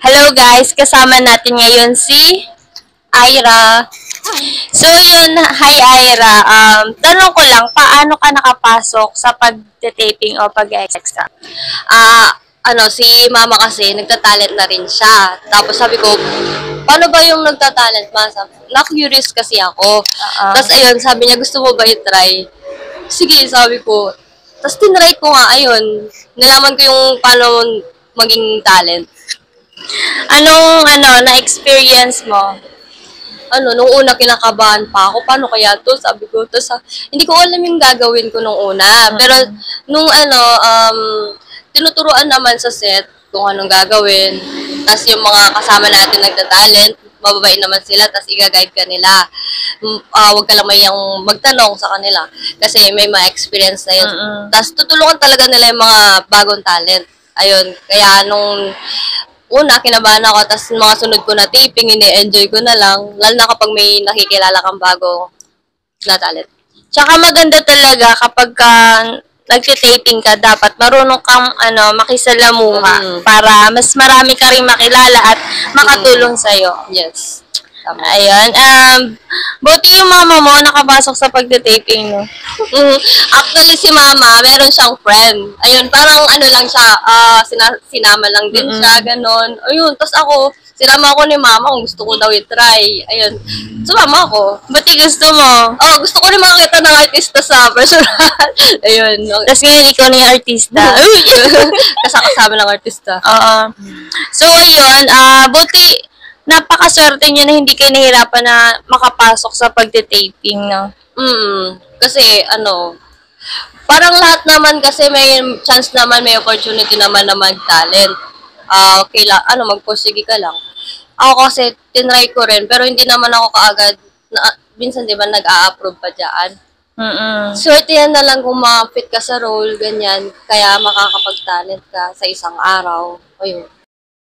Hello guys, kasama natin ngayon si Ira. So yun, hi Ira. Tanong ko lang, paano ka nakapasok sa pag-taping o pag-extra? Si mama kasi, nagtatalent na rin siya. Tapos sabi ko, paano ba yung nagtatalent, ma? Na-curious kasi ako. Tapos ayun, sabi niya, gusto mo ba i-try? Sige, sabi ko. Tapos tinry ko nga, ayun. Nalaman ko yung paano maging talent. Na-experience mo? Nung una kinakabahan pa ako, paano kaya to? Sabi ko, hindi ko alam yung gagawin ko nung una. Pero, nung tinuturuan naman sa set kung anong gagawin. Tapos yung mga kasama natin nagtatalent, mababait naman sila, tapos i-guide ka nila. Huwag ka lang mayang magtanong sa kanila. Kasi may ma-experience na yun. Tapos tutulungan talaga nila yung mga bagong talent. Ayun, kaya nung una, kinabahan ako, tapos mga sunod ko na taping, ini-enjoy ko na lang, lalo na kapag may nakikilala kang bago na talent. Tsaka maganda talaga kapag nagtitaping ka, dapat marunong kang makisalamuha para mas marami ka rin makilala at makatulong sa'yo. Yes. Tama. Ayun. Buti yung mama mo nakapasok sa pagtitaping, no? Actually, si mama, meron siyang friend. Ayun, parang lang siya, sinama lang din siya, ganon. Ayun, tapos ako, sinama ako ni mama kung gusto ko daw i-try. Ayun, sumama ako. Buti gusto mo. Gusto ko rin makakita ng artista sa personal. Ayun. Tapos ngayon ikaw na yung artista. Kasama ng artista. Oo. So, ayun, buti napakaswerte niyo na hindi kayo nahirapan na makapasok sa pagtitaping, no? Kasi, parang lahat naman kasi may chance naman, may opportunity naman na mag-talent. Magpursige ka lang. Ako kasi, tinry ko rin, pero hindi naman ako kaagad, minsan di ba nag-a-approve pa dyan. Swerte yan na lang kung ma-fit ka sa role, ganyan, kaya makakapag-talent ka sa isang araw. Ayun.